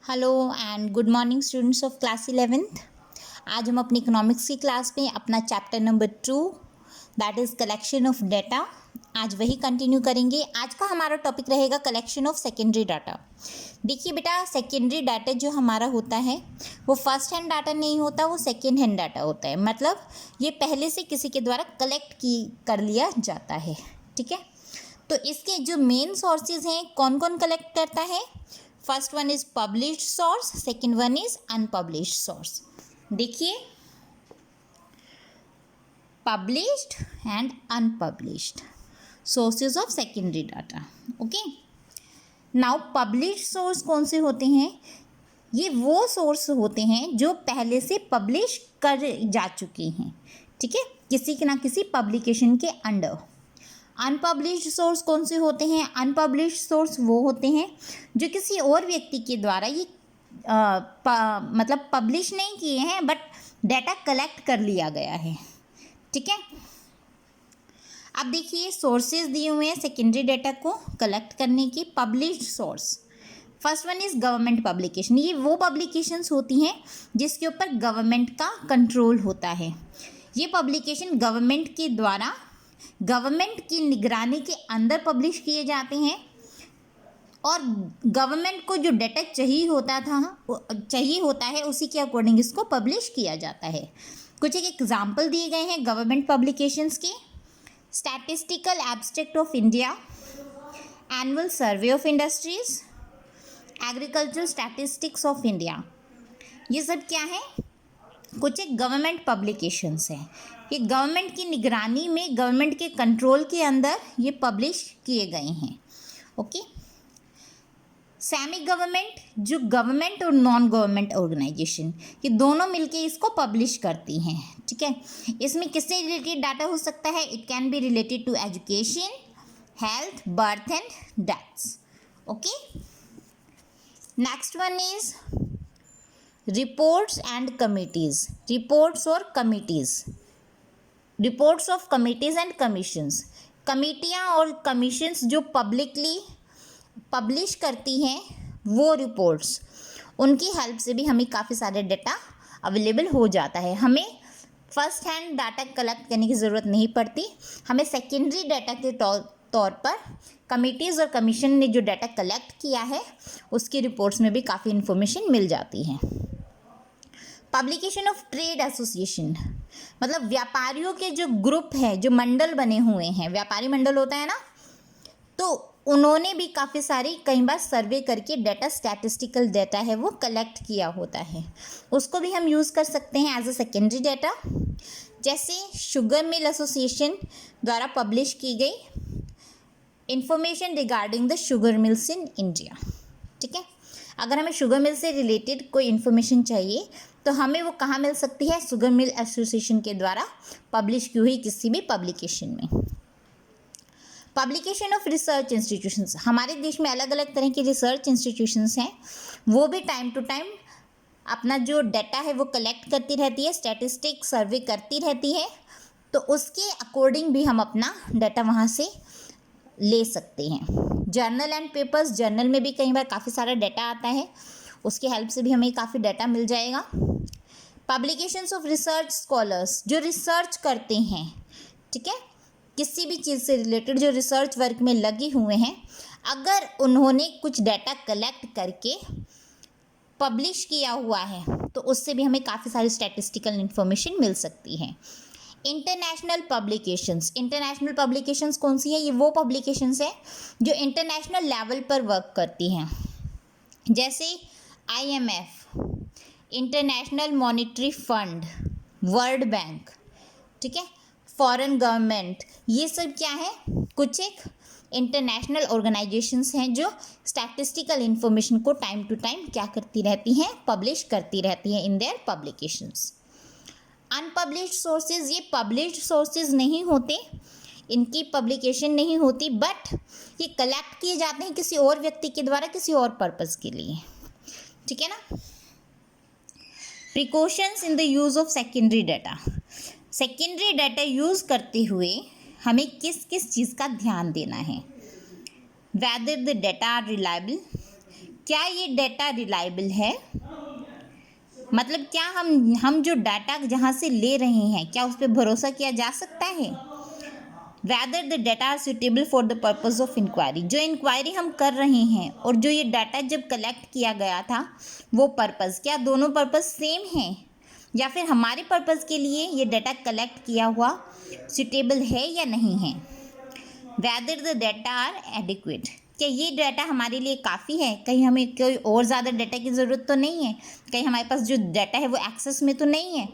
Hello and good morning students of class 11th। आज हम अपनी इकोनॉमिक्स की क्लास में अपना chapter number 2 that is collection of data आज वही कंटिन्यू करेंगे। आज का हमारा टॉपिक रहेगा कलेक्शन ऑफ सेकेंडरी डाटा। देखिए बेटा, सेकेंडरी डाटा जो हमारा होता है वो फर्स्ट हैंड डाटा नहीं होता, वो सेकेंड हैंड डाटा होता है। मतलब ये पहले से किसी के द्वारा कलेक्ट कर लिया जाता है। ठीक है, तो इसके जो मेन सोर्सेज हैं कौन कौन कलेक्ट करता है? First one is published source, second one is unpublished source. देखिए, published and unpublished sources of secondary data. Okay, now published source कौन से होते हैं? ये वो सोर्स होते हैं जो पहले से पब्लिश कर जा चुके हैं। ठीक है, किसी ना किसी पब्लिकेशन के अंडर। अनपब्लिश्ड सोर्स कौन से होते हैं? अनपब्लिश्ड सोर्स वो होते हैं जो किसी और व्यक्ति के द्वारा ये मतलब पब्लिश नहीं किए हैं बट डाटा कलेक्ट कर लिया गया है। ठीक है, अब देखिए सोर्सेज दिए हुए हैं सेकेंडरी डाटा को कलेक्ट करने की। Published source, first one is government publication. ये वो पब्लिकेशंस होती हैं जिसके ऊपर गवर्नमेंट का कंट्रोल होता है। ये पब्लिकेशन गवर्नमेंट के द्वारा गवर्नमेंट की निगरानी के अंदर पब्लिश किए जाते हैं और गवर्नमेंट को जो डाटा चाहिए होता है उसी के अकॉर्डिंग इसको पब्लिश किया जाता है। कुछ एक एग्जाम्पल दिए गए हैं गवर्नमेंट पब्लिकेशंस के। Statistical abstract of India, annual survey of industries, agricultural statistics of India. ये सब क्या है? कुछ एक गवर्नमेंट पब्लिकेशंस हैं। ये गवर्नमेंट की निगरानी में, गवर्नमेंट के कंट्रोल के अंदर ये पब्लिश किए गए हैं। ओके, सेमी गवर्नमेंट, जो गवर्नमेंट और नॉन गवर्नमेंट ऑर्गेनाइजेशन, ये दोनों मिलके इसको पब्लिश करती हैं। ठीक है, इसमें किससे रिलेटेड डाटा हो सकता है? It can be related to education, health, birth and deaths. Okay, next one is reports and committees. Reports और committees, reports of committees and commissions. कमिटियाँ और कमीशंस जो पब्लिकली पब्लिश करती हैं वो रिपोर्ट्स, उनकी हेल्प से भी हमें काफ़ी सारे डाटा अवेलेबल हो जाता है। हमें फर्स्ट हैंड डाटा कलेक्ट करने की ज़रूरत नहीं पड़ती। हमें सेकेंडरी डाटा के तौर पर कमिटीज़ और कमीशन ने जो डाटा कलेक्ट किया है उसकी रिपोर्ट्स में भी काफ़ी इन्फॉर्मेशन मिल जाती है। पब्लिकेशन ऑफ ट्रेड एसोसिएशन, मतलब व्यापारियों के जो ग्रुप है, जो मंडल बने हुए हैं, व्यापारी मंडल होता है ना, तो उन्होंने भी काफ़ी सारी कई बार सर्वे करके डाटा, स्टैटिस्टिकल डाटा है वो कलेक्ट किया होता है। उसको भी हम यूज़ कर सकते हैं एज अ सेकेंडरी डाटा। जैसे शुगर मिल एसोसिएशन द्वारा पब्लिश की गई information regarding the sugar mills in India. ठीक है, अगर हमें शुगर मिल से रिलेटेड कोई इन्फॉर्मेशन चाहिए तो हमें वो कहाँ मिल सकती है? शुगर मिल एसोसिएशन के द्वारा पब्लिश की हुई किसी भी पब्लिकेशन में। पब्लिकेशन ऑफ रिसर्च इंस्टीट्यूशंस, हमारे देश में अलग अलग तरह की रिसर्च इंस्टीट्यूशंस हैं, वो भी टाइम टू टाइम अपना जो डाटा है वो कलेक्ट करती रहती है, स्टैटिस्टिक सर्वे करती रहती है, तो उसके अकॉर्डिंग भी हम अपना डाटा वहाँ से ले सकते हैं। जर्नल एंड पेपर्स, जर्नल में भी कई बार काफ़ी सारा डाटा आता है, उसकी हेल्प से भी हमें काफ़ी डाटा मिल जाएगा। पब्लिकेशंस ऑफ रिसर्च स्कॉलर्स, जो रिसर्च करते हैं, ठीक है, किसी भी चीज़ से रिलेटेड जो रिसर्च वर्क में लगे हुए हैं, अगर उन्होंने कुछ डाटा कलेक्ट करके पब्लिश किया हुआ है तो उससे भी हमें काफ़ी सारी स्टैटिस्टिकल इन्फॉर्मेशन मिल सकती है। इंटरनेशनल पब्लिकेशंस, इंटरनेशनल पब्लिकेशंस कौन सी है? ये वो पब्लिकेशंस है जो इंटरनेशनल लेवल पर वर्क करती हैं, जैसे IMF, international monetary fund, world bank, ठीक है, फॉरेन गवर्नमेंट। ये सब क्या है? कुछ एक इंटरनेशनल ऑर्गेनाइजेशंस हैं जो स्टैटिस्टिकल इन्फॉर्मेशन को टाइम टू टाइम क्या करती रहती हैं? पब्लिश करती रहती हैं in their publications. Unpublished sources, ये पब्लिश्ड सोर्सेज नहीं होते, इनकी पब्लिकेशन नहीं होती, बट ये कलेक्ट किए जाते हैं किसी और व्यक्ति के द्वारा किसी और पर्पस के लिए। ठीक है ना। Precautions in the use of secondary data, secondary data use करते हुए हमें किस किस चीज़ का ध्यान देना है? Whether the data are reliable, क्या ये डाटा रिलायबल है, मतलब क्या हम जो डाटा जहाँ से ले रहे हैं क्या उस पर भरोसा किया जा सकता है। Whether the data are suitable for the purpose of inquiry, जो इंक्वायरी हम कर रहे हैं और जो ये डाटा जब कलेक्ट किया गया था वो पर्पज़, क्या दोनों पर्पज़ सेम हैं, या फिर हमारे पर्पज़ के लिए ये डाटा कलेक्ट किया हुआ सुटेबल है या नहीं है। Whether the data are adequate, क्या ये डाटा हमारे लिए काफ़ी है, कहीं हमें कोई और ज़्यादा डाटा की ज़रूरत तो नहीं है, कहीं हमारे पास जो डाटा है वो एक्सेस में तो नहीं है।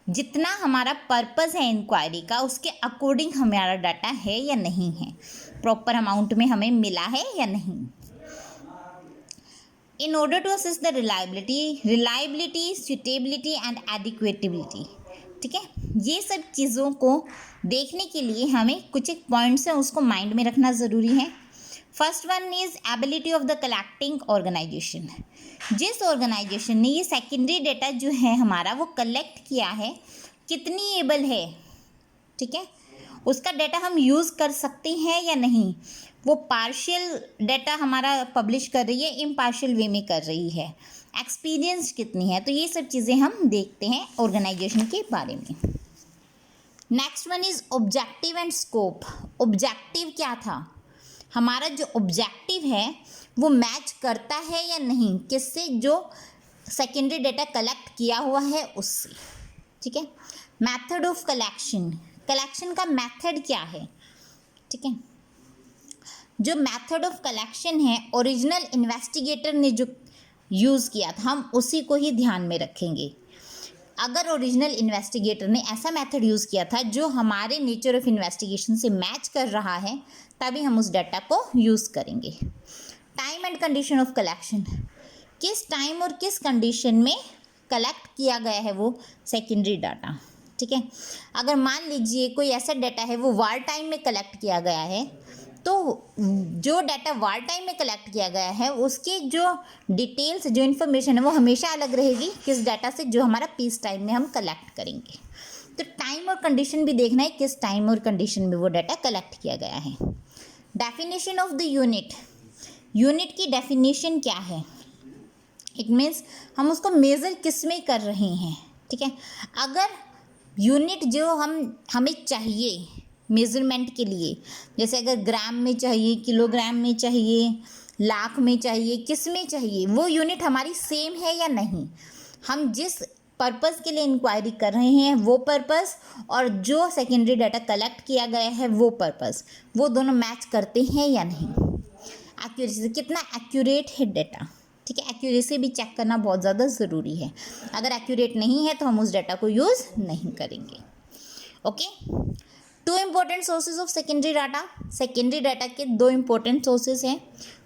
जितना हमारा पर्पज़ है इंक्वायरी का उसके अकॉर्डिंग हमारा डाटा है या नहीं है, प्रॉपर अमाउंट में हमें मिला है या नहीं। In order to assess the reliability, suitability and adequatability, ठीक है, ये सब चीज़ों को देखने के लिए हमें कुछ एक पॉइंट्स हैं उसको माइंड में रखना ज़रूरी है। First one is ability of the collecting organisation, जिस ऑर्गेनाइजेशन ने ये सेकेंडरी डेटा जो है हमारा वो कलेक्ट किया है कितनी एबल है, ठीक है, उसका डाटा हम यूज़ कर सकते हैं या नहीं, वो पार्शियल डाटा हमारा पब्लिश कर रही है, इम्पार्शियल वे में कर रही है, एक्सपीरियंस कितनी है, तो ये सब चीज़ें हम देखते हैं ऑर्गेनाइजेशन के बारे में। Next one is objective and scope. Objective क्या था, हमारा जो ऑब्जेक्टिव है वो मैच करता है या नहीं किससे, जो सेकेंडरी डाटा कलेक्ट किया हुआ है उससे, ठीक है। मेथड ऑफ कलेक्शन, कलेक्शन का मेथड क्या है, ठीक है, जो मेथड ऑफ कलेक्शन है ओरिजिनल इन्वेस्टिगेटर ने जो यूज़ किया था हम उसी को ही ध्यान में रखेंगे। अगर ओरिजिनल इन्वेस्टिगेटर ने ऐसा मेथड यूज़ किया था जो हमारे नेचर ऑफ इन्वेस्टिगेशन से मैच कर रहा है तभी हम उस डाटा को यूज़ करेंगे। Time and condition of collection, किस टाइम और किस कंडीशन में कलेक्ट किया गया है वो सेकेंडरी डाटा, ठीक है। अगर मान लीजिए कोई ऐसा डाटा है वो वार टाइम में कलेक्ट किया गया है तो जो डाटा वार टाइम में कलेक्ट किया गया है उसके जो डिटेल्स जो इन्फॉर्मेशन है वो हमेशा अलग रहेगी किस डाटा से जो हमारा पीस टाइम में हम कलेक्ट करेंगे। तो टाइम और कंडीशन भी देखना है किस टाइम और कंडीशन में वो डाटा कलेक्ट किया गया है। Definition of the unit, unit की डेफिनेशन क्या है, इट मीन्स हम उसको मेज़र किस में कर रहे हैं, ठीक है। अगर यूनिट जो हमें चाहिए मेज़रमेंट के लिए, जैसे अगर ग्राम में चाहिए, किलोग्राम में चाहिए, लाख में चाहिए, किस में चाहिए, वो यूनिट हमारी सेम है या नहीं, हम जिस पर्पज़ के लिए इंक्वायरी कर रहे हैं वो पर्पज़ और जो सेकेंडरी डाटा कलेक्ट किया गया है वो पर्पज़, वो दोनों मैच करते हैं या नहीं। एक्यूरेसी, कितना एक्यूरेट है डाटा, ठीक है, एक्यूरेसी भी चेक करना बहुत ज़्यादा ज़रूरी है। अगर एक्यूरेट नहीं है तो हम उस डाटा को यूज़ नहीं करेंगे। Okay, two important sources of secondary data, secondary data के दो इम्पोर्टेंट सोर्सेज हैं।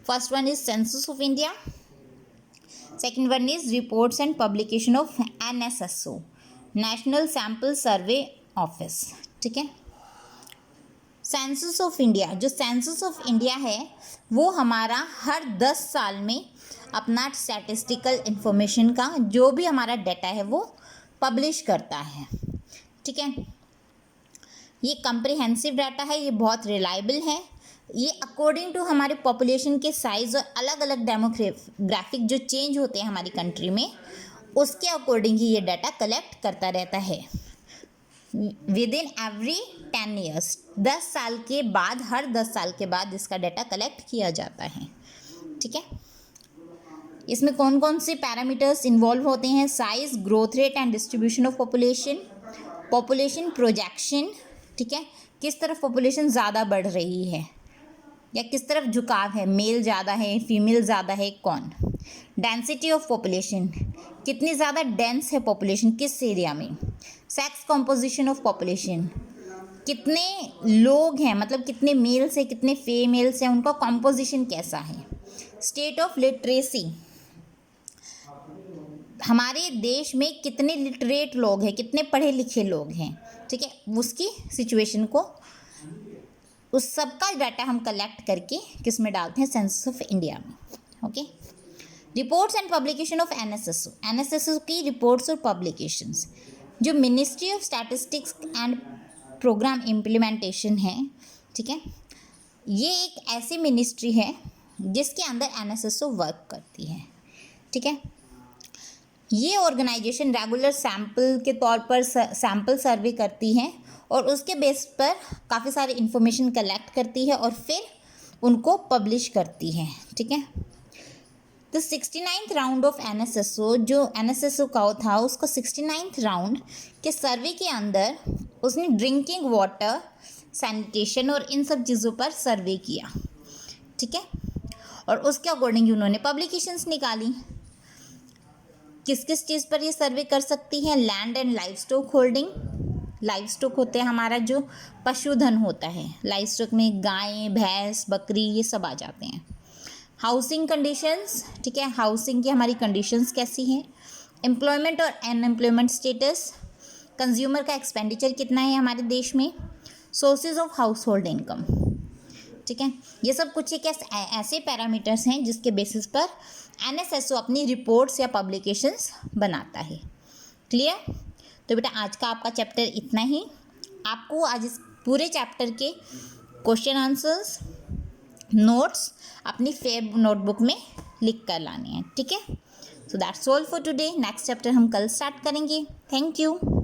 First one is census of India, second one is reports and publication of NSSO, national sample survey office, ठीक है। Census of India, जो census of India है वो हमारा हर 10 साल में अपना स्टैटिस्टिकल इंफॉर्मेशन का जो भी हमारा डाटा है वो पब्लिश करता है, ठीक है। ये कम्प्रिहेंसिव डाटा है, ये बहुत रिलायबल है, ये अकॉर्डिंग टू हमारे पॉपुलेशन के साइज़ और अलग अलग डेमोग्राफिक जो चेंज होते हैं हमारी कंट्री में उसके अकॉर्डिंग ही ये डाटा कलेक्ट करता रहता है। विद इन एवरी 10 ईयर्स, 10 साल के बाद, हर 10 साल के बाद इसका डाटा कलेक्ट किया जाता है, ठीक है। इसमें कौन कौन से पैरामीटर्स इन्वॉल्व होते हैं, size, growth rate and distribution of population, population projection, ठीक है, किस तरफ पॉपुलेशन ज़्यादा बढ़ रही है या किस तरफ झुकाव है, मेल ज़्यादा है, फीमेल ज़्यादा है, कौन, डेंसिटी ऑफ पॉपुलेशन, कितनी ज़्यादा डेंस है पॉपुलेशन किस एरिया में, सेक्स कॉम्पोजिशन ऑफ पॉपुलेशन, कितने लोग हैं, मतलब कितने मेल्स हैं कितने फीमेल्स हैं, उनका कॉम्पोजिशन कैसा है, स्टेट ऑफ लिटरेसी, हमारे देश में कितने लिटरेट लोग हैं, कितने पढ़े लिखे लोग हैं, ठीक है, उसकी सिचुएशन को, उस सब का डाटा हम कलेक्ट करके किस में डालते हैं, सेंसस ऑफ इंडिया में। Okay, reports and publication of NSSO की रिपोर्ट्स और पब्लिकेशंस, जो ministry of statistics and programme implementation है, ठीक है, ये एक ऐसी मिनिस्ट्री है जिसके अंदर NSSO वर्क करती है। ठीक है, ये ऑर्गेनाइजेशन रेगुलर सैम्पल के तौर पर सैम्पल सर्वे करती है और उसके बेस पर काफ़ी सारे इंफॉर्मेशन कलेक्ट करती है और फिर उनको पब्लिश करती है। ठीक है, तो 69th राउंड ऑफ NSSO जो NSSO का था, उसका 69th राउंड के सर्वे के अंदर उसने ड्रिंकिंग वाटर, सैनिटेशन और इन सब चीज़ों पर सर्वे किया। ठीक है, और उसके अकॉर्डिंग उन्होंने पब्लिकेशंस निकाली। किस किस चीज़ पर ये सर्वे कर सकती है? Land and live stock holding. Live stock होते हैं हमारा जो पशुधन होता है, लाइव स्टॉक में गाय, भैंस, बकरी ये सब आ जाते हैं। हाउसिंग कंडीशंस, ठीक है, हाउसिंग की हमारी कंडीशंस कैसी हैं। एम्प्लॉयमेंट और अनएम्प्लॉयमेंट स्टेटस, कंज्यूमर का एक्सपेंडिचर कितना है हमारे देश में, sources of house hold income. ठीक है, ये सब कुछ एक ऐसे पैरामीटर्स हैं जिसके बेसिस पर NSSO अपनी रिपोर्ट्स या पब्लिकेशंस बनाता है। क्लियर? तो बेटा आज का आपका चैप्टर इतना ही। आपको आज इस पूरे चैप्टर के क्वेश्चन आंसर्स, नोट्स अपनी फेब नोटबुक में लिख कर लाने हैं। ठीक है, so that's all for today. Next chapter हम कल स्टार्ट करेंगे। Thank you.